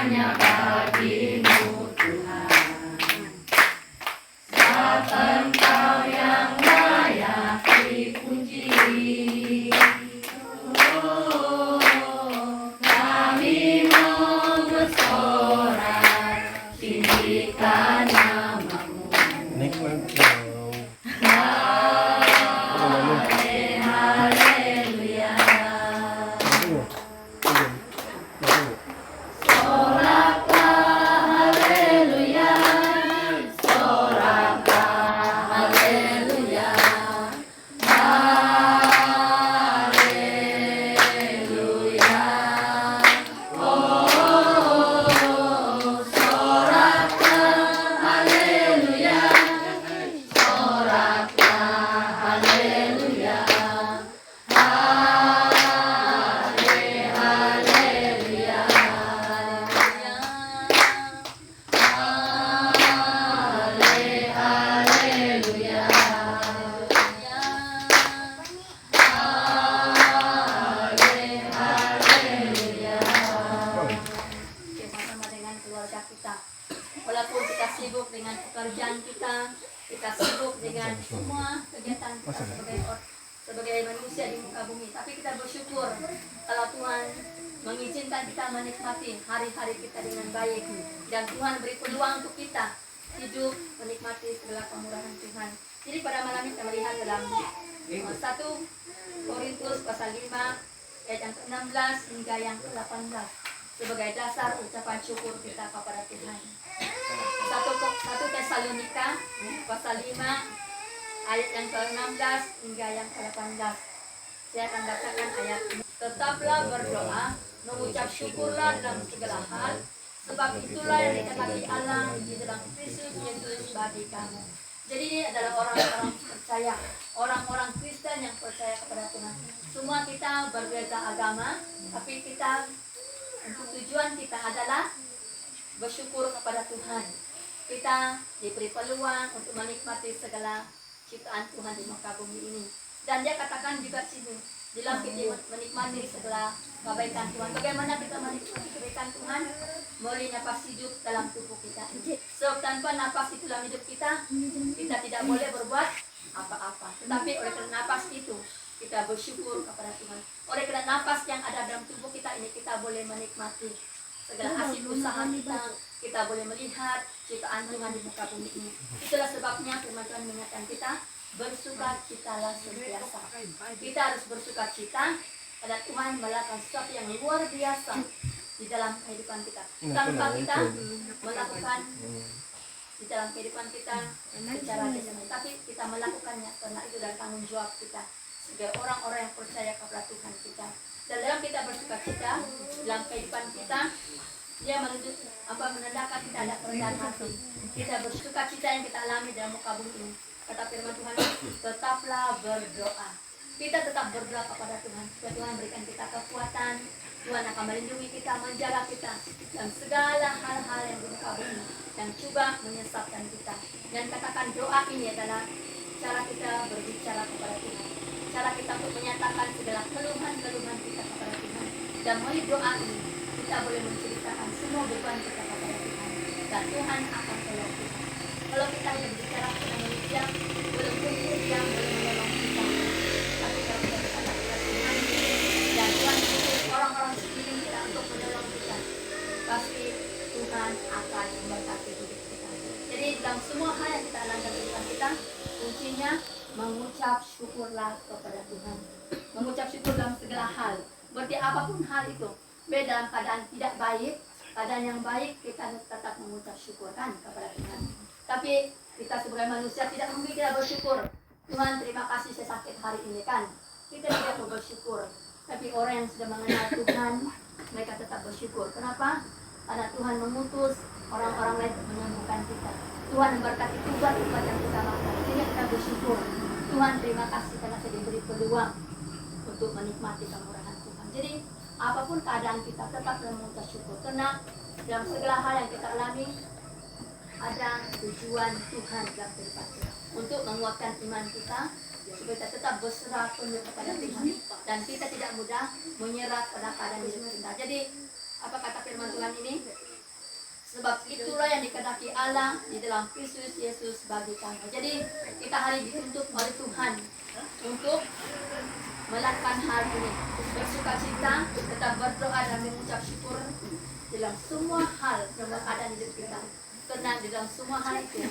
hanya bagimu Tuhan. Sebab Engkau yang layak dipuji. Oh, kami mau bersorak tinggikan namamu. Haleluya. Soraklah haleluya. Soraklah haleluya. Haleluya. Oh, soraklah haleluya. Soraklah haleluya. Haleluya. Haleluya. Haleluya. Bersama dengan keluarga kita. Walaupun kita sibuk dengan pekerjaan kita sibuk dengan semua kegiatan kita sebagai manusia di muka bumi. Tapi kita bersyukur kalau Tuhan mengizinkan kita menikmati hari-hari kita dengan baik. Dan Tuhan beri peluang untuk kita hidup menikmati segala kemurahan Tuhan. Jadi pada malam ini kita melihat dalam 1 Korintus pasal 5 ayat yang ke-16 hingga yang ke-18 sebagai dasar ucapan syukur kita kepada Tuhan. 1 Tesalonika pasal 5 ayat yang ke-16 hingga yang ke-18. Saya akan bacakan ayat ini. Tetaplah berdoa, mengucap syukurlah dalam segala hal, sebab itulah yang dikehendaki Allah di dalam Kristus Yesus bagi kamu. Jadi ini adalah orang-orang percaya, orang-orang Kristen yang percaya kepada Tuhan. Semua kita berbeda agama, tapi kita untuk tujuan kita adalah bersyukur kepada Tuhan. Kita diberi peluang untuk menikmati segala ciptaan Tuhan di muka bumi ini. Dan dia katakan juga sini, dalam kita menikmati segala kebaikan Tuhan. Bagaimana kita menikmati kebaikan Tuhan? Melalui napas hidup dalam tubuh kita. So tanpa napas itu dalam hidup kita tidak boleh berbuat apa-apa. Tetapi oleh karena napas itu, kita bersyukur kepada Tuhan. Oleh karena napas yang ada dalam tubuh kita ini, kita boleh menikmati segala hasil usaha kita boleh melihat ciptaan Tuhan di muka bumi ini. Itulah sebabnya firman Tuhan mengingatkan kita, bersuka citalah senantiasa. Kita harus bersuka cita karena Tuhan melakukan sesuatu yang luar biasa di dalam kehidupan kita. Tanpa kita melakukan di dalam kehidupan kita secara jasmani, tapi kita melakukannya karena itu adalah tanggung jawab kita sebagai orang-orang yang percaya kepada Tuhan kita. Dan dalam kita bersuka cita dalam kehidupan kita, dia menandakan kita ada kerendahan hati. Kita bersuka cita yang kita alami dalam muka bumi ini. Kata firman Tuhan, tetaplah berdoa. Kita tetap berdoa kepada Tuhan. Supaya Tuhan berikan kita kekuatan. Tuhan akan melindungi kita, menjaga kita dalam segala hal-hal yang di muka bumi yang coba menyesatkan kita. Dan katakan doa ini adalah cara kita berbicara kepada Tuhan. Cara kita untuk menyatakan segala keluhan-keluhan kita kepada Tuhan. Dan melalui doa ini kita boleh menceritakan semua beban kita kepada Tuhan. Dan Tuhan akan tolong kita. Kalau kita hanya berbicara kepada manusia, belum tentu dia boleh menolong kita. Tapi kalau kita berkata kepada Tuhan, dan Tuhan butuh orang-orang sekeliling kita untuk menolong kita, pasti Tuhan akan memberkati hidup kita. Jadi dalam semua hal yang kita alami dalam kehidupan kita, kuncinya mengucap syukurlah kepada Tuhan. Mengucap syukur dalam segala hal. Berarti apapun hal itu, beda dalam keadaan tidak baik, keadaan yang baik kita tetap mengucap syukur kan kepada Tuhan. Tapi kita sebagai manusia tidak mungkin kita bersyukur. Tuhan terima kasih saya sakit hari ini kan. Kita tidak mau bersyukur. Tapi orang yang sudah mengenal Tuhan, mereka tetap bersyukur. Kenapa? Karena Tuhan mengutus orang-orang lain untuk menyembuhkan kita. Tuhan memberkati tugas-tugas yang kita lakukan. Sehingga kita bersyukur. Tuhan terima kasih karena saya diberi peluang untuk menikmati kemurahan Tuhan. Jadi apapun keadaan kita tetap mengucap syukur. Karena dalam segala hal yang kita alami ada tujuan Tuhan dalam kehidupan kita untuk menguatkan iman kita supaya kita tetap berserah penuh kepada Tuhan dan kita tidak mudah menyerah pada keadaan hidup kita. Jadi apa kata firman Tuhan ini? Sebab itulah yang dikehendaki Allah di dalam Kristus Yesus bagi kami. Jadi kita hari dituntut oleh Tuhan untuk melakukan hal ini, bersuka cita, tetap berdoa dan mengucap syukur dalam semua hal yang berada di hidup kita. Karena di dalam semua hal itu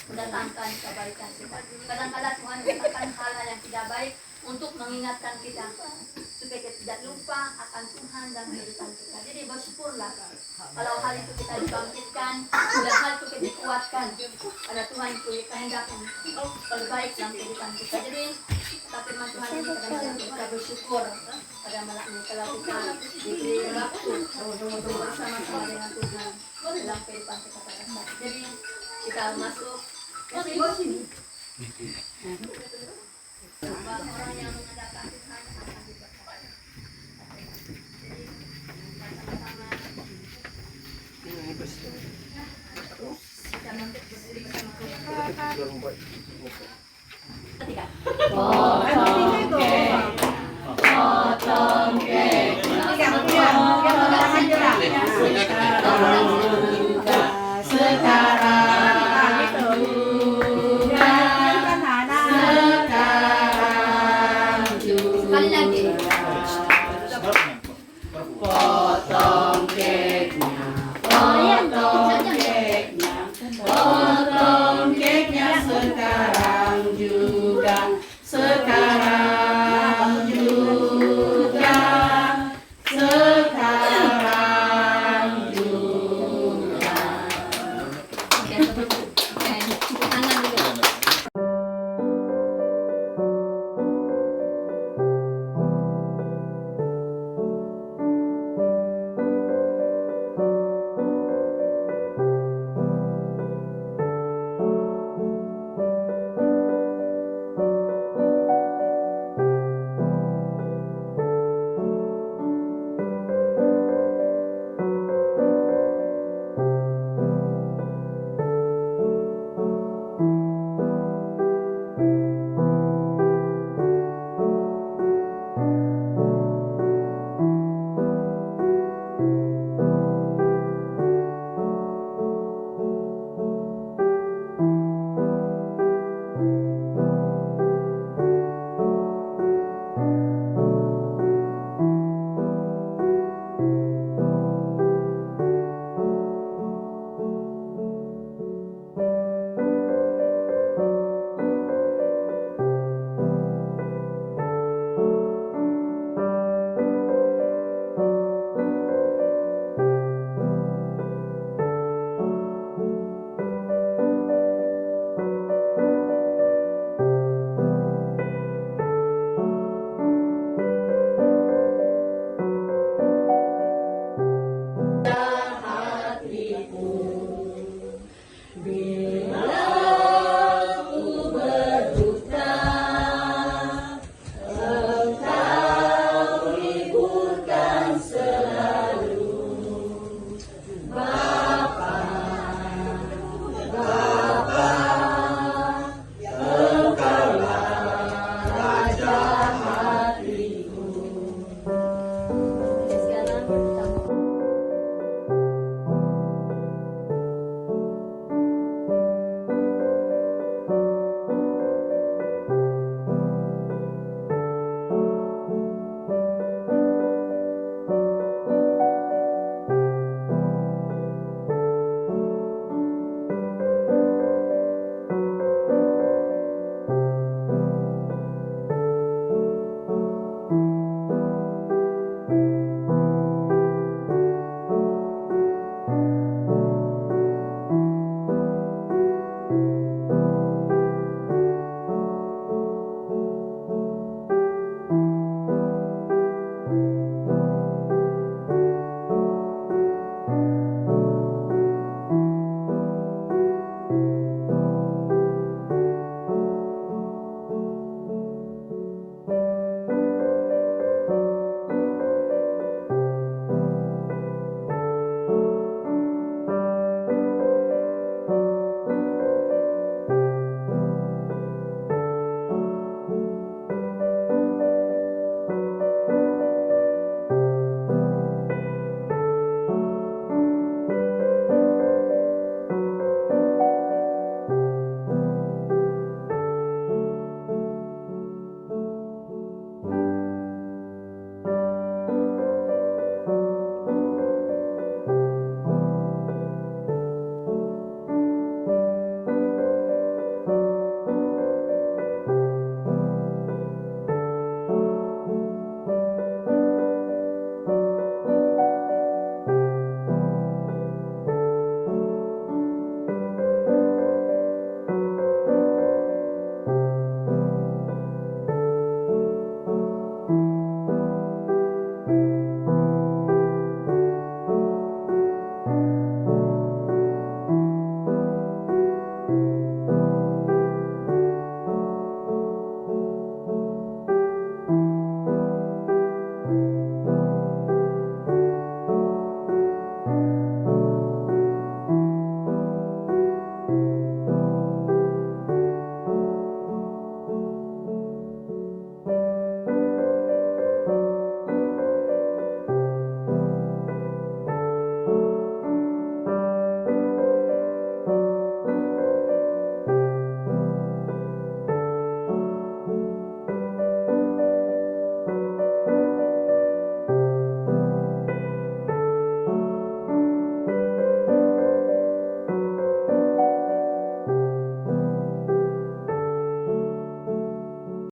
mendatangkan kebaikan kita. Kadang-kadang Tuhan mendatangkan hal yang tidak baik untuk mengingatkan kita supaya kita tidak lupa akan Tuhan dan kehidupan kita. Jadi bersyukurlah kalau hal itu kita dibangkitkan, dan hal itu kita dikuatkan. Karena Tuhan itu kehendak yang terbaik dalam kehidupan kita. Jadi kita firman Tuhan ini kadang-kadang kita bersyukur pada malam ini kalau kita diberi waktu untuk bersama-sama dengan Tuhan dalam kehidupan kita pada saat. Jadi kita masuk ke sini. Sebab orang yang mengandalkan Tuhan akan diberkati. Jadi sama-sama kita berdiri bersama Tuhan.